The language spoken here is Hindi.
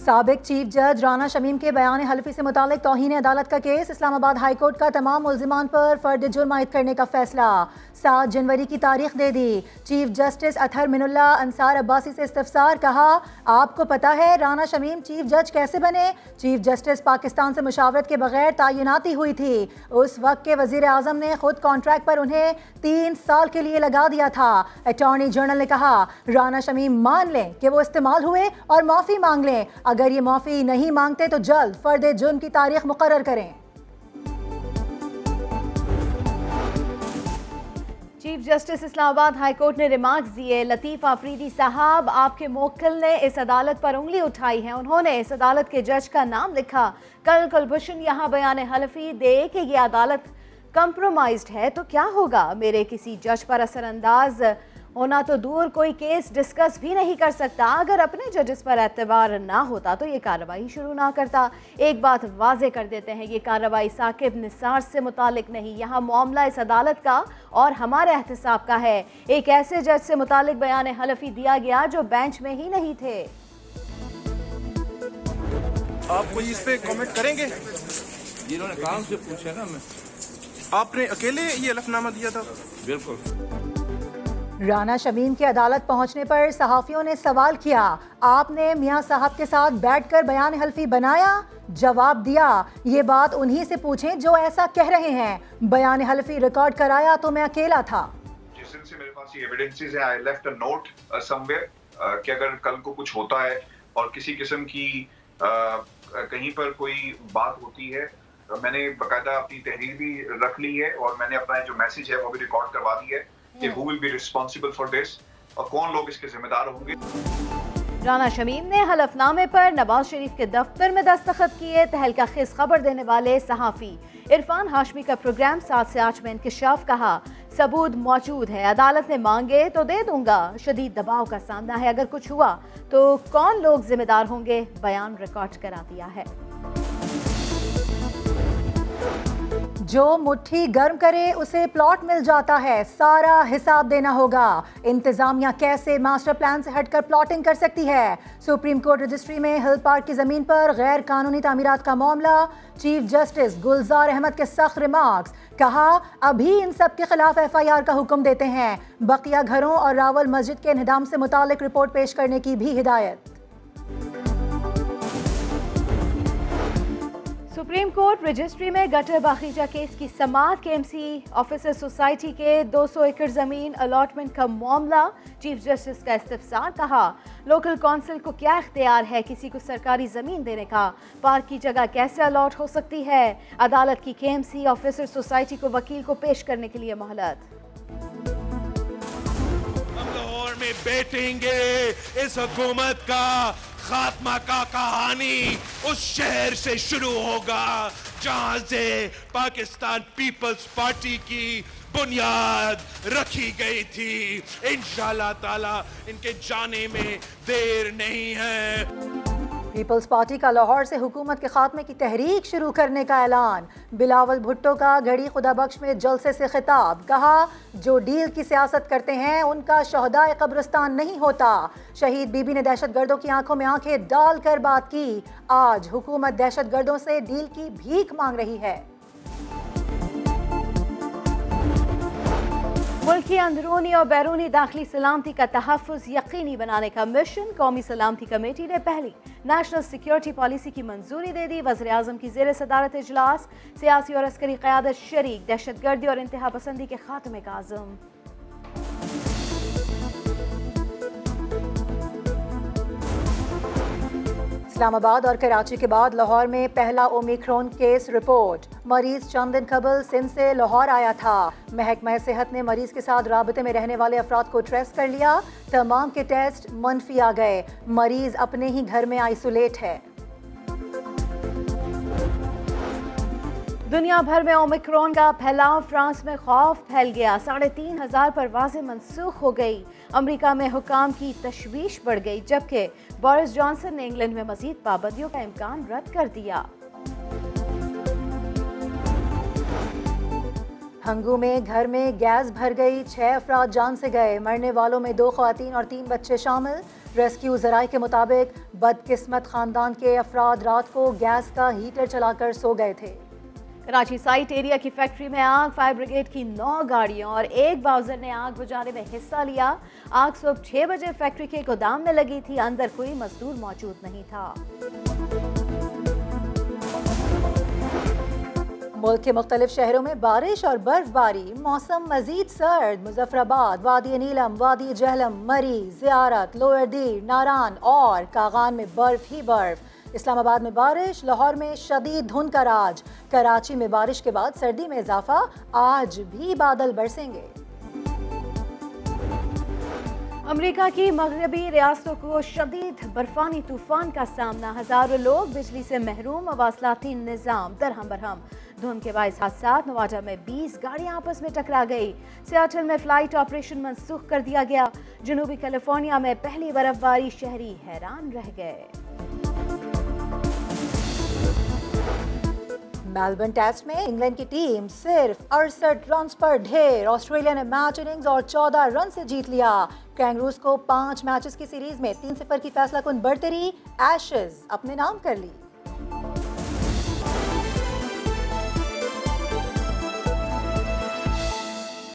साबिक चीफ जज राना शमीम के बयान हल्फी से मुतालिक तौहीन अदालत का केस। इस्लामाबाद हाई कोर्ट का तमाम मुल्जिमान पर फर्द जुर्म आयद करने का फैसला। 7 जनवरी की तारीख दे दी। चीफ जस्टिस अतहर मिनुल्ला अंसार अब्बासी से इस्तफसार, कहा आपको पता है राना शमीम चीफ जज कैसे बने? चीफ जस्टिस पाकिस्तान से मुशावरत के बगैर तैनाती हुई थी। उस वक्त के वजीर आजम ने खुद कॉन्ट्रैक्ट पर उन्हें 3 साल के लिए लगा दिया था। अटॉर्नी जनरल ने कहा राना शमीम मान लें कि वो इस्तेमाल हुए और माफ़ी मांग लें। अगर ये माफ़ी नहीं मांगते तो जल्द फर्द जुर्म की तारीख मुकर्रर करें। Chief justice Islamabad high court ने रिमार्क्स दिए। लतीफ़ आफरीदी साहब, आपके मोक्किल ने इस अदालत पर उंगली उठाई है। उन्होंने इस अदालत के जज का नाम लिखा। कल कुलभूषण यहाँ बयान हल्फी दे कि ये अदालत कंप्रोमाइज्ड है तो क्या होगा? मेरे किसी जज पर असरअंदाज होना तो दूर, कोई केस डिस्कस भी नहीं कर सकता। अगर अपने जजेस पर एतबार ना होता तो ये कार्रवाई शुरू ना करता। एक बात वाजे कर देते हैं, ये कार्रवाई साकिब निसार से मुतालिक नहीं। यहाँ मामला इस अदालत का और हमारे एहतसाब का है। एक ऐसे जज से मुतालिक बयान हल्फी दिया गया जो बेंच में ही नहीं थे। आप कोई इस पे कमेंट करेंगे? जिन्होंने काम से पूछा ना, मैं आपने अकेले ये हलफनामा दिया था? बिल्कुल। राना शमीम की अदालत पहुंचने पर सहाफ़ियों ने सवाल किया, आपने मियां साहब के साथ बैठकर बयान हल्फी बनाया? जवाब दिया, ये बात उन्हीं से पूछें जो ऐसा कह रहे हैं। बयान हल्फी रिकॉर्ड कराया तो मैं अकेला था। जिस दिन से मेरे पास ये एविडेंसेस है, I left a note somewhere कि अगर कल को कुछ होता है और किसी किस्म की कहीं पर कोई बात होती है, मैंने बाकायदा अपनी तहरीर भी रख ली है और मैंने अपना जो मैसेज है वो भी रिकॉर्ड करवा दी है कि who will be responsible for this और कौन लोग इसके जिम्मेदार होंगे। राना शमीम ने हलफनामे पर नवाज शरीफ के दफ्तर में दस्तखत किए। तहलका खेज खबर देने वाले सहाफ़ी इरफान हाशमी का प्रोग्राम 7 से 8 में इंकशाफ, कहा सबूत मौजूद है, अदालत ने मांगे तो दे दूंगा। शदीद दबाव का सामना है, अगर कुछ हुआ तो कौन लोग जिम्मेदार होंगे? बयान रिकॉर्ड करा दिया है। जो मुट्ठी गर्म करे उसे प्लॉट मिल जाता है, सारा हिसाब देना होगा। इंतजामिया कैसे मास्टर प्लान से हटकर प्लॉटिंग कर सकती है? सुप्रीम कोर्ट रजिस्ट्री में हिल पार्क की जमीन पर गैर कानूनी तामीरात का मामला। चीफ जस्टिस गुलजार अहमद के सख्त रिमार्क्स, कहा अभी इन सब के खिलाफ FIR का हुक्म देते हैं। बकिया घरों और रावल मस्जिद के इंहदाम से मुतालिक रिपोर्ट पेश करने की भी हिदायत। सुप्रीम कोर्ट रजिस्ट्री में गटर बाखीजा केस की समाअत। KMC ऑफिसर सोसाइटी के 200 एकड़ जमीन अलॉटमेंट का मामला। चीफ जस्टिस का इस्तफसार, कहा लोकल काउंसिल को क्या इख्तियार है किसी को सरकारी जमीन देने का? पार्क की जगह कैसे अलॉट हो सकती है? अदालत की KMC ऑफिसर सोसाइटी को वकील को पेश करने के लिए मोहलत। हम लाहौर में बैठेंगे, इस हुकूमत का खात्मा का कहानी उस शहर से शुरू होगा जहां से पाकिस्तान पीपल्स पार्टी की बुनियाद रखी गई थी। इंशाअल्लाह ताला इनके जाने में देर नहीं है। पीपल्स पार्टी का लाहौर से हुकूमत के खात्मे की तहरीक शुरू करने का ऐलान। बिलावल भुट्टो का घड़ी खुदा बख्श में जलसे से खिताब, कहा जो डील की सियासत करते हैं उनका शहदाए कब्रिस्तान नहीं होता। शहीद बीबी ने दहशत गर्दों की आंखों में आंखें डालकर बात की। आज हुकूमत दहशत गर्दों से डील की भीख मांग रही है। मुल्क की अंदरूनी और बैरूनी दाखिली सलामती का तहफ़्फ़ुज़ यकीनी बनाने का मिशन। कौमी सलामती कमेटी ने पहली नेशनल सिक्योरिटी पॉलिसी की मंजूरी दे दी। वज़ीर आज़म की ज़ेर सदारत इजलास, सियासी और अस्करी क़यादत शरीक, दहशत गर्दी और इंतहा पसंदी के खात्मे का आज़म। इस्लामाबाद और कराची के बाद लाहौर में पहला ओमिक्रॉन केस रिपोर्ट। मरीज चंद दिन कबल सिंध से लाहौर आया था। महकमा सेहत ने मरीज के साथ राबते में रहने वाले अफराद को ट्रेस कर लिया। तमाम के टेस्ट मनफी आ गए। मरीज अपने ही घर में आइसोलेट है। दुनिया भर में ओमिक्रॉन का फैलाव, फ्रांस में खौफ फैल गया। 3,500 परवाजें मनसूख हो गई। अमेरिका में हुकाम की तशवीश बढ़ गई, जबकि बोरिस जॉनसन ने इंग्लैंड में मजीद पाबंदियों का इम्कान रद्द कर दिया। हंगू में घर में गैस भर गई, 6 अफराद जान से गए। मरने वालों में 2 ख्वातीन और 3 बच्चे शामिल। रेस्क्यू ज़राए के मुताबिक बदकिस्मत खानदान के अफराद रात को गैस का हीटर चलाकर सो गए थे। कराची साइट एरिया की फैक्ट्री में आग, फायर ब्रिगेड की 9 गाड़ियों और 1 बाउजर ने आग बुझाने में हिस्सा लिया। आग सुबह 6 बजे फैक्ट्री के गोदाम में लगी थी। अंदर कोई मजदूर मौजूद नहीं था। मुल्क के मुख्तलिफ शहरों में बारिश और बर्फबारी। मौसम मजीद सर्द। मुजफ्फराबाद, वादी नीलम, वादी जहलम, मरी, ज़ियारत, लोअर दीर, नारान और कागान में बर्फ ही बर्फ। इस्लामाबाद में बारिश, लाहौर में शदीद धुंध का राज। कराची में बारिश के बाद सर्दी में इजाफा, आज भी बादल बरसेंगे। अमेरिका की मगरबी रियासतों को शदीद बर्फानी तूफान का सामना। हजारों लोग बिजली से महरूम, मवासलाती निज़ाम दरहम बरहम। धुंध के बाइस हादसात। नवाजा में 20 गाड़ियां आपस में टकरा गई। सियाटल में फ्लाइट ऑपरेशन मनसूख कर दिया गया। जनूबी कैलिफोर्निया में पहली बर्फबारी, शहरी हैरान रह गए। मेलबर्न टेस्ट में इंग्लैंड की टीम सिर्फ 68 रन पर ढेर। ऑस्ट्रेलिया ने मैच इनिंग्स और 14 रन से जीत लिया। कैंगरूज को 5 मैचेस की सीरीज में 3-0 की फैसला कुन बढ़तरी एशेज अपने नाम कर ली।